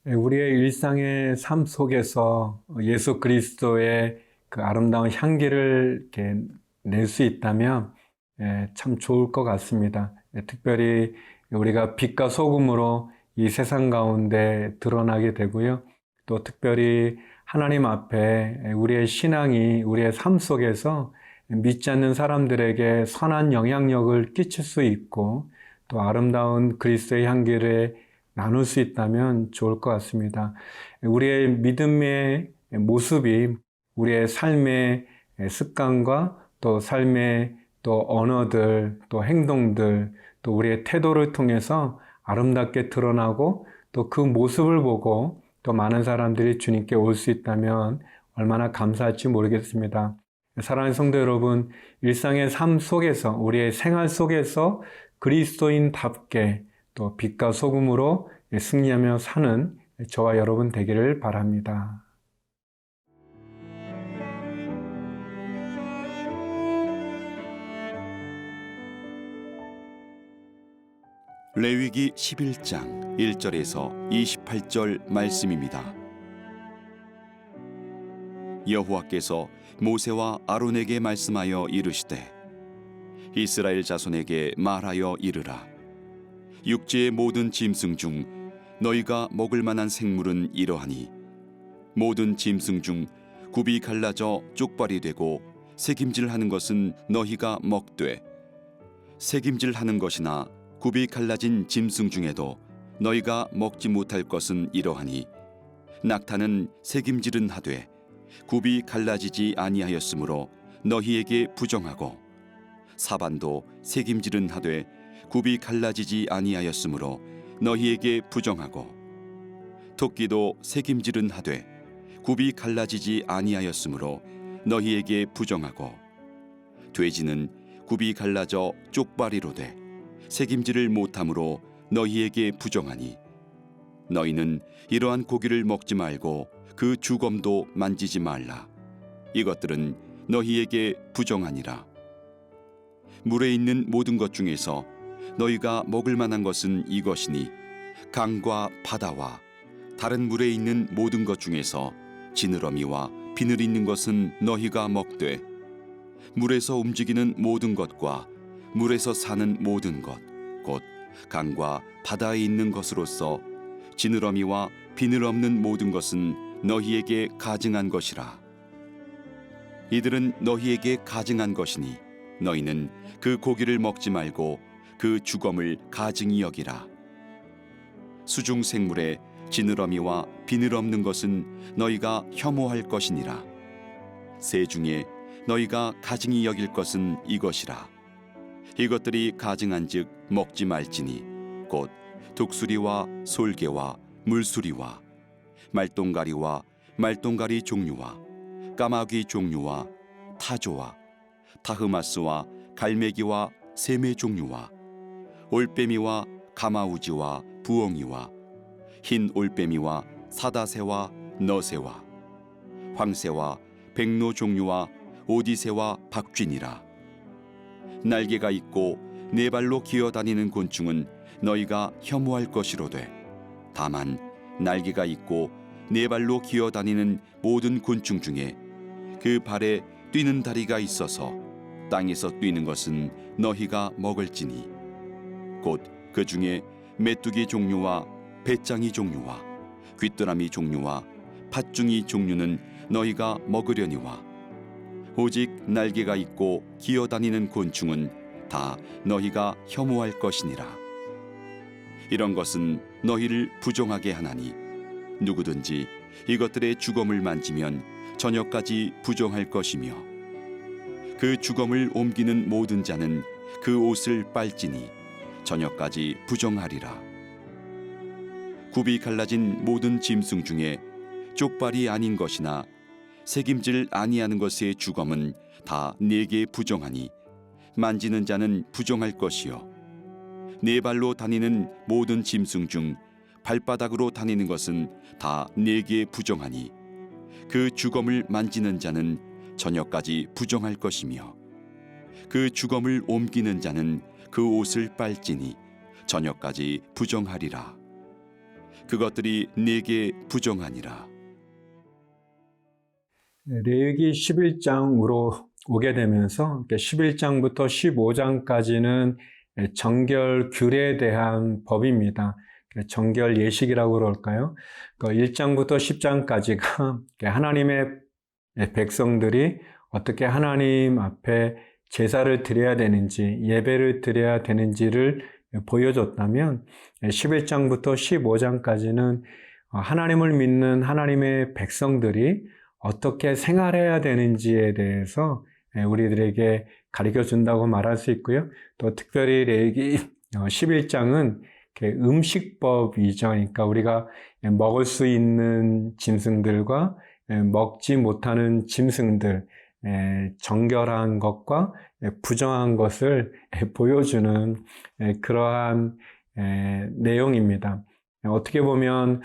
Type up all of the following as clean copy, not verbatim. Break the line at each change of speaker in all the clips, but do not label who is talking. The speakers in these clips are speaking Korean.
우리의 일상의 삶 속에서 예수 그리스도의 그 아름다운 향기를 이렇게 낼 수 있다면 참 좋을 것 같습니다. 특별히 우리가 빛과 소금으로 이 세상 가운데 드러나게 되고요. 또 특별히 하나님 앞에 우리의 신앙이 우리의 삶 속에서 믿지 않는 사람들에게 선한 영향력을 끼칠 수 있고 또 아름다운 그리스도의 향기를 나눌 수 있다면 좋을 것 같습니다. 우리의 믿음의 모습이 우리의 삶의 습관과 또 삶의 또 언어들, 또 행동들, 또 우리의 태도를 통해서 아름답게 드러나고 또 그 모습을 보고 또 많은 사람들이 주님께 올 수 있다면 얼마나 감사할지 모르겠습니다. 사랑하는 성도 여러분, 일상의 삶 속에서, 우리의 생활 속에서 그리스도인답게 또 빛과 소금으로 승리하며 사는 저와 여러분 되기를 바랍니다.
레위기 11장 1절에서 28절 말씀입니다. 여호와께서 모세와 아론에게 말씀하여 이르시되 이스라엘 자손에게 말하여 이르라. 육지의 모든 짐승 중 너희가 먹을 만한 생물은 이러하니 모든 짐승 중 굽이 갈라져 쪽발이 되고 새김질하는 것은 너희가 먹되 새김질하는 것이나 굽이 갈라진 짐승 중에도 너희가 먹지 못할 것은 이러하니 낙타는 새김질은 하되 굽이 갈라지지 아니하였으므로 너희에게 부정하고 사반도 새김질은 하되 굽이 갈라지지 아니하였으므로 너희에게 부정하고 토끼도 새김질은 하되 굽이 갈라지지 아니하였으므로 너희에게 부정하고 돼지는 굽이 갈라져 쪽발이로되 새김질을 못함으로 너희에게 부정하니 너희는 이러한 고기를 먹지 말고 그 주검도 만지지 말라. 이것들은 너희에게 부정하니라. 물에 있는 모든 것 중에서 너희가 먹을 만한 것은 이것이니 강과 바다와 다른 물에 있는 모든 것 중에서 지느러미와 비늘 있는 것은 너희가 먹되 물에서 움직이는 모든 것과 물에서 사는 모든 것, 곧 강과 바다에 있는 것으로서 지느러미와 비늘 없는 모든 것은 너희에게 가증한 것이라. 이들은 너희에게 가증한 것이니 너희는 그 고기를 먹지 말고 그 주검을 가증히 여기라. 수중 생물에 지느러미와 비늘 없는 것은 너희가 혐오할 것이니라. 새 중에 너희가 가증히 여길 것은 이것이라. 이것들이 가증한즉 먹지 말지니 곧 독수리와 솔개와 물수리와 말똥가리와 말똥가리 종류와 까마귀 종류와 타조와 타흐마스와 갈매기와 새매 종류와 올빼미와 가마우지와 부엉이와 흰 올빼미와 사다새와 너새와 황새와 백로 종류와 오디새와 박쥐니라. 날개가 있고 네 발로 기어다니는 곤충은 너희가 혐오할 것이로되 다만 날개가 있고 네 발로 기어다니는 모든 곤충 중에 그 발에 뛰는 다리가 있어서 땅에서 뛰는 것은 너희가 먹을지니 곧 그 중에 메뚜기 종류와 배짱이 종류와 귀뚜라미 종류와 팥중이 종류는 너희가 먹으려니와 오직 날개가 있고 기어다니는 곤충은 다 너희가 혐오할 것이니라. 이런 것은 너희를 부정하게 하나니 누구든지 이것들의 주검을 만지면 저녁까지 부정할 것이며 그 주검을 옮기는 모든 자는 그 옷을 빨지니 저녁까지 부정하리라. 굽이 갈라진 모든 짐승 중에 쪽발이 아닌 것이나 새김질 아니하는 것의 주검은 다 네게 부정하니 만지는 자는 부정할 것이요 네 발로 다니는 모든 짐승 중 발바닥으로 다니는 것은 다 네게 부정하니 그 주검을 만지는 자는 저녁까지 부정할 것이며 그 주검을 옮기는 자는 그 옷을 빨지니 저녁까지 부정하리라. 그것들이 네게 부정하니라.
레위기 11장으로 오게 되면서 11장부터 15장까지는 정결 규례에 대한 법입니다. 정결 예식이라고 그럴까요? 1장부터 10장까지가 하나님의 백성들이 어떻게 하나님 앞에 제사를 드려야 되는지, 예배를 드려야 되는지를 보여줬다면 11장부터 15장까지는 하나님을 믿는 하나님의 백성들이 어떻게 생활해야 되는지에 대해서 우리들에게 가르쳐 준다고 말할 수 있고요. 또 특별히 레위기 11장은 음식법이죠. 그러니까 우리가 먹을 수 있는 짐승들과 먹지 못하는 짐승들, 정결한 것과 부정한 것을 보여주는 그러한 내용입니다. 어떻게 보면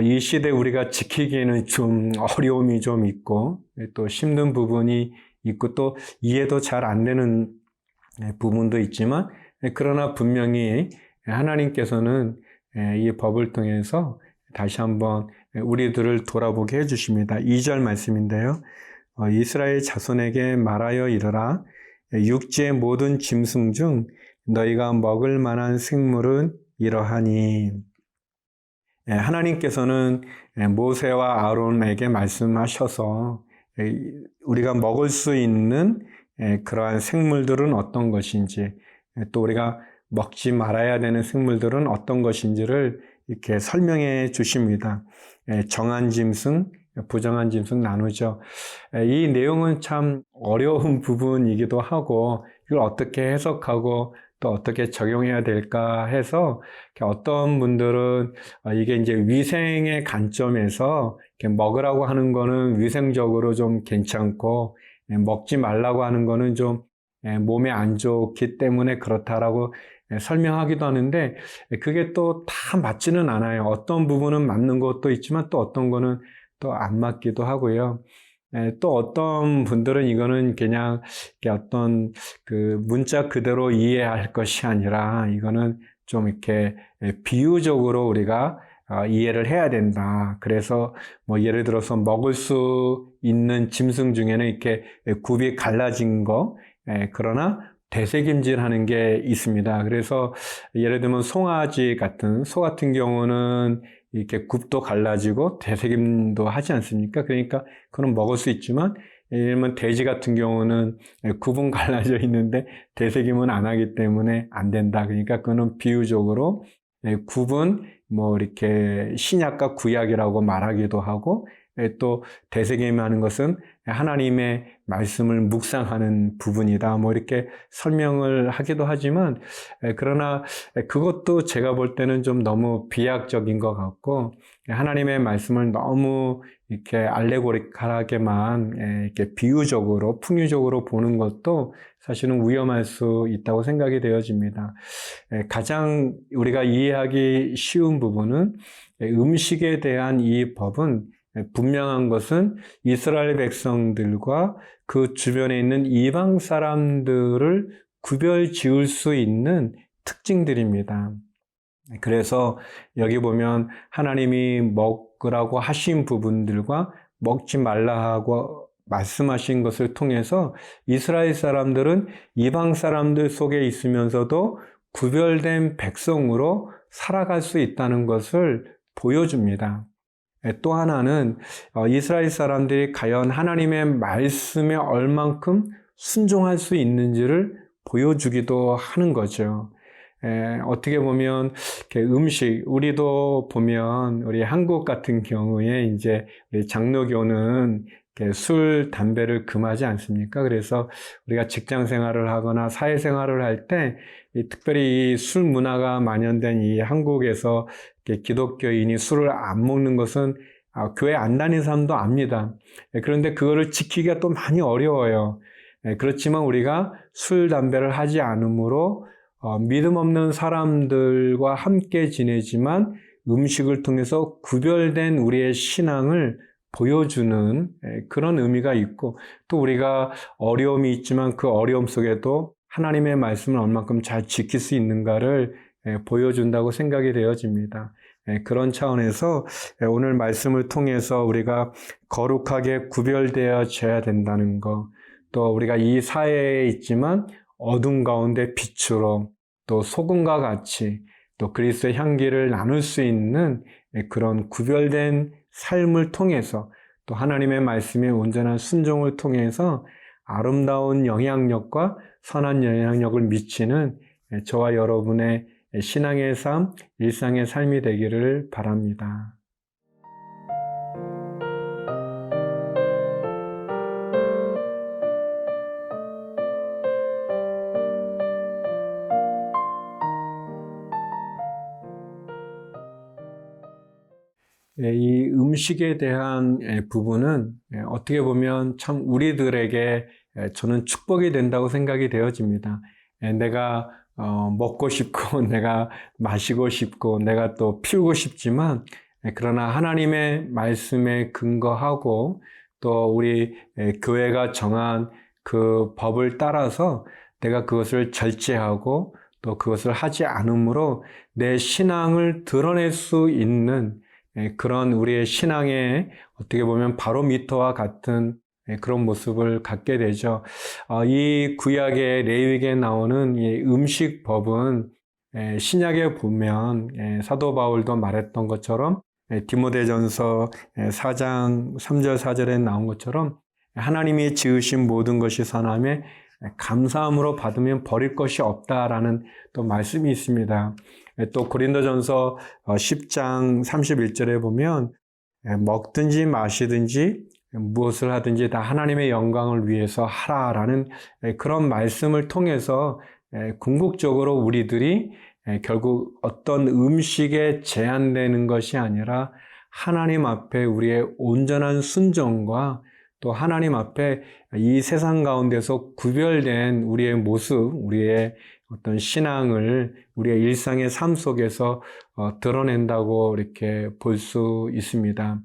이 시대 우리가 지키기에는 좀 어려움이 좀 있고 또 힘든 부분이 있고 또 이해도 잘 안 되는 부분도 있지만 그러나 분명히 하나님께서는 이 법을 통해서 다시 한번 우리들을 돌아보게 해주십니다. 2절 말씀인데요. 이스라엘 자손에게 말하여 이르라. 육지의 모든 짐승 중 너희가 먹을 만한 생물은 이러하니. 하나님께서는 모세와 아론에게 말씀하셔서 우리가 먹을 수 있는 그러한 생물들은 어떤 것인지 또 우리가 먹지 말아야 되는 생물들은 어떤 것인지를 이렇게 설명해 주십니다. 정한 짐승, 부정한 짐승 나누죠. 이 내용은 참 어려운 부분이기도 하고 이걸 어떻게 해석하고 또 어떻게 적용해야 될까 해서 어떤 분들은 이게 이제 위생의 관점에서 먹으라고 하는 거는 위생적으로 좀 괜찮고 먹지 말라고 하는 거는 좀 몸에 안 좋기 때문에 그렇다라고 설명하기도 하는데 그게 또 다 맞지는 않아요. 어떤 부분은 맞는 것도 있지만 또 어떤 거는 또 안 맞기도 하고요. 또 어떤 분들은 이거는 그냥 어떤 그 문자 그대로 이해할 것이 아니라 이거는 좀 이렇게 비유적으로 우리가 이해를 해야 된다. 그래서 뭐 예를 들어서 먹을 수 있는 짐승 중에는 이렇게 굽이 갈라진 거, 그러나 되새김질하는 게 있습니다. 그래서 예를 들면 송아지 같은 소 같은 경우는 이렇게 굽도 갈라지고 되새김도 하지 않습니까? 그러니까 그건 먹을 수 있지만 예를 들면 돼지 같은 경우는 굽은 갈라져 있는데 되새김은 안 하기 때문에 안 된다. 그러니까 그거는 비유적으로 굽은 뭐 이렇게 신약과 구약이라고 말하기도 하고 또 되새김하는 것은 하나님의 말씀을 묵상하는 부분이다. 뭐 이렇게 설명을 하기도 하지만 그러나 그것도 제가 볼 때는 좀 너무 비약적인 것 같고 하나님의 말씀을 너무 이렇게 알레고리컬하게만 이렇게 비유적으로 풍유적으로 보는 것도 사실은 위험할 수 있다고 생각이 되어집니다. 가장 우리가 이해하기 쉬운 부분은 음식에 대한 이 법은 분명한 것은 이스라엘 백성들과 그 주변에 있는 이방 사람들을 구별 지을 수 있는 특징들입니다. 그래서 여기 보면 하나님이 먹으라고 하신 부분들과 먹지 말라 하고 말씀하신 것을 통해서 이스라엘 사람들은 이방 사람들 속에 있으면서도 구별된 백성으로 살아갈 수 있다는 것을 보여줍니다. 또 하나는 이스라엘 사람들이 과연 하나님의 말씀에 얼만큼 순종할 수 있는지를 보여주기도 하는 거죠. 어떻게 보면 음식, 우리도 보면 우리 한국 같은 경우에 이제 우리 장로교는 술, 담배를 금하지 않습니까? 그래서 우리가 직장 생활을 하거나 사회 생활을 할 때 특별히 이 술 문화가 만연된 이 한국에서 기독교인이 술을 안 먹는 것은 교회 안 다니는 사람도 압니다. 그런데 그거를 지키기가 또 많이 어려워요. 그렇지만 우리가 술, 담배를 하지 않으므로 믿음 없는 사람들과 함께 지내지만 음식을 통해서 구별된 우리의 신앙을 보여주는 그런 의미가 있고 또 우리가 어려움이 있지만 그 어려움 속에도 하나님의 말씀을 얼만큼 잘 지킬 수 있는가를 보여준다고 생각이 되어집니다. 그런 차원에서 오늘 말씀을 통해서 우리가 거룩하게 구별되어져야 된다는 것, 또 우리가 이 사회에 있지만 어둠 가운데 빛으로 또 소금과 같이 또 그리스도의 향기를 나눌 수 있는 그런 구별된 삶을 통해서 또 하나님의 말씀의 온전한 순종을 통해서 아름다운 영향력과 선한 영향력을 미치는 저와 여러분의 신앙의 삶, 일상의 삶이 되기를 바랍니다. 이 음식에 대한 부분은 어떻게 보면 참 우리들에게 저는 축복이 된다고 생각이 되어집니다. 내가 먹고 싶고 내가 마시고 싶고 내가 또 피우고 싶지만 그러나 하나님의 말씀에 근거하고 또 우리 교회가 정한 그 법을 따라서 내가 그것을 절제하고 또 그것을 하지 않으므로 내 신앙을 드러낼 수 있는 그런 우리의 신앙의 어떻게 보면 바로미터와 같은 그런 모습을 갖게 되죠. 이 구약의 레위기에 나오는 이 음식법은 신약에 보면 사도 바울도 말했던 것처럼 디모데전서 4장 3절 4절에 나온 것처럼 하나님이 지으신 모든 것이 선함에 감사함으로 받으면 버릴 것이 없다라는 또 말씀이 있습니다. 또 고린도전서 10장 31절에 보면 먹든지 마시든지 무엇을 하든지 다 하나님의 영광을 위해서 하라라는 그런 말씀을 통해서 궁극적으로 우리들이 결국 어떤 음식에 제한되는 것이 아니라 하나님 앞에 우리의 온전한 순종과 또 하나님 앞에 이 세상 가운데서 구별된 우리의 모습, 우리의 어떤 신앙을 우리의 일상의 삶 속에서 드러낸다고 이렇게 볼 수 있습니다.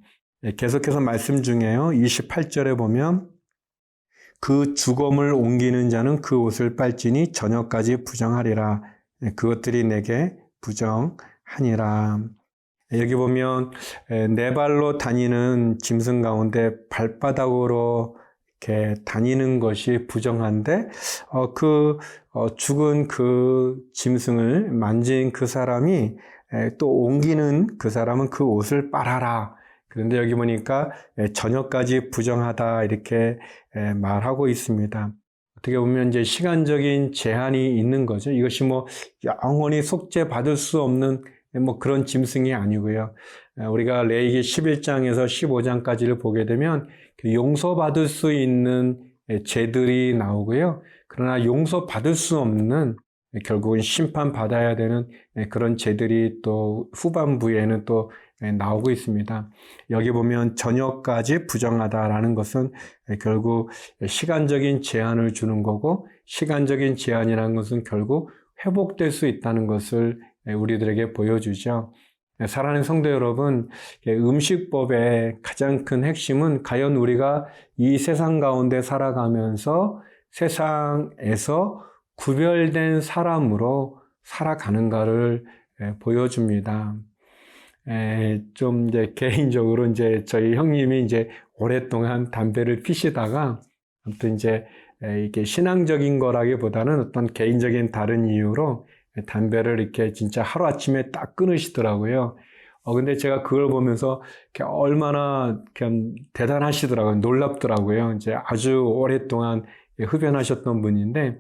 계속해서 말씀 중에요. 28절에 보면 그 죽음을 옮기는 자는 그 옷을 빨지니 저녁까지 부정하리라. 그것들이 내게 부정하니라. 여기 보면 네 발로 다니는 짐승 가운데 발바닥으로 이렇게 다니는 것이 부정한데 죽은 그 짐승을 만진 그 사람이 또 옮기는 그 사람은 그 옷을 빨아라. 그런데 여기 보니까 저녁까지 부정하다 이렇게 말하고 있습니다. 어떻게 보면 이제 시간적인 제한이 있는 거죠. 이것이 뭐 영원히 속죄받을 수 없는 뭐 그런 짐승이 아니고요. 우리가 레위기 11장에서 15장까지를 보게 되면 용서받을 수 있는 죄들이 나오고요. 그러나 용서받을 수 없는 결국은 심판받아야 되는 그런 죄들이 또 후반부에는 또 나오고 있습니다. 여기 보면 저녁까지 부정하다라는 것은 결국 시간적인 제한을 주는 거고 시간적인 제한이라는 것은 결국 회복될 수 있다는 것을 우리들에게 보여주죠. 사랑하는 성도 여러분, 음식법의 가장 큰 핵심은 과연 우리가 이 세상 가운데 살아가면서 세상에서 구별된 사람으로 살아가는가를 보여줍니다. 좀 이제 개인적으로 이제 저희 형님이 이제 오랫동안 담배를 피시다가 아무튼 이제 이게 신앙적인 거라기보다는 어떤 개인적인 다른 이유로 담배를 이렇게 진짜 하루아침에 딱 끊으시더라고요. 근데 제가 그걸 보면서 얼마나 그냥 대단하시더라고요. 놀랍더라고요. 이제 아주 오랫동안 흡연하셨던 분인데,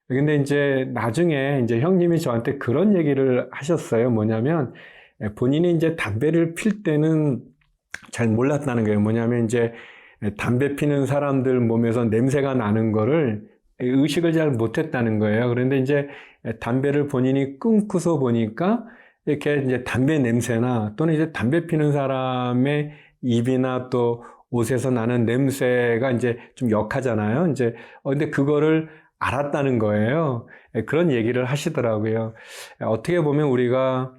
근데 이제 나중에 이제 형님이 저한테 그런 얘기를 하셨어요. 뭐냐면, 본인이 이제 담배를 필 때는 잘 몰랐다는 거예요. 뭐냐면 이제 담배 피는 사람들 몸에서 냄새가 나는 거를 의식을 잘 못했다는 거예요. 그런데 이제 담배를 본인이 끊고서 보니까 이렇게 이제 담배 냄새나 또는 이제 담배 피는 사람의 입이나 또 옷에서 나는 냄새가 이제 좀 역하잖아요. 이제 근데 그거를 알았다는 거예요. 그런 얘기를 하시더라고요. 어떻게 보면 우리가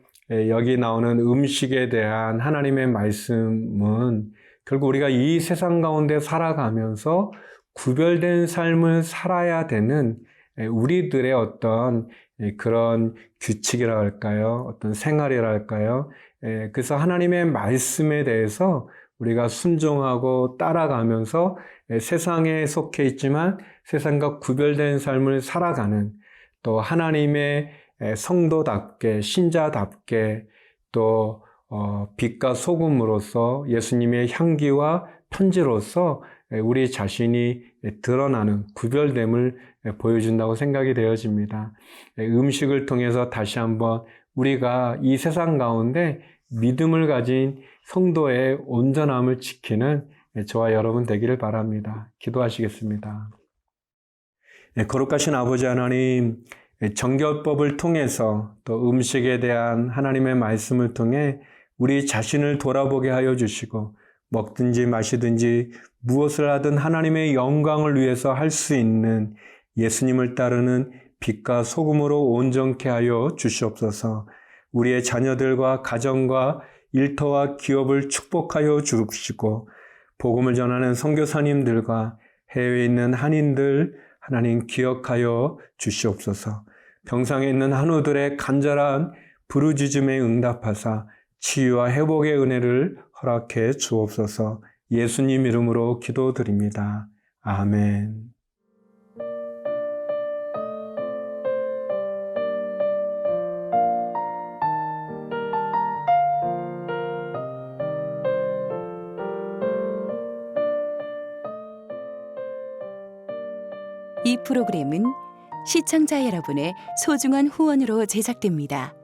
여기 나오는 음식에 대한 하나님의 말씀은 결국 우리가 이 세상 가운데 살아가면서 구별된 삶을 살아야 되는 우리들의 어떤 그런 규칙이라 할까요? 어떤 생활이라 할까요? 그래서 하나님의 말씀에 대해서 우리가 순종하고 따라가면서 세상에 속해 있지만 세상과 구별된 삶을 살아가는 또 하나님의 성도답게 신자답게 또 빛과 소금으로서 예수님의 향기와 편지로서 우리 자신이 드러나는 구별됨을 보여준다고 생각이 되어집니다. 음식을 통해서 다시 한번 우리가 이 세상 가운데 믿음을 가진 성도의 온전함을 지키는 저와 여러분 되기를 바랍니다. 기도하시겠습니다. 거룩하신 아버지 하나님, 정결법을 통해서 또 음식에 대한 하나님의 말씀을 통해 우리 자신을 돌아보게 하여 주시고 먹든지 마시든지 무엇을 하든 하나님의 영광을 위해서 할 수 있는 예수님을 따르는 빛과 소금으로 온전케 하여 주시옵소서. 우리의 자녀들과 가정과 일터와 기업을 축복하여 주시고 복음을 전하는 선교사님들과 해외에 있는 한인들 하나님 기억하여 주시옵소서. 병상에 있는 한우들의 간절한 부르짖음에 응답하사 치유와 회복의 은혜를 허락해 주옵소서. 예수님 이름으로 기도드립니다. 아멘.
이 프로그램은 시청자 여러분의 소중한 후원으로 제작됩니다.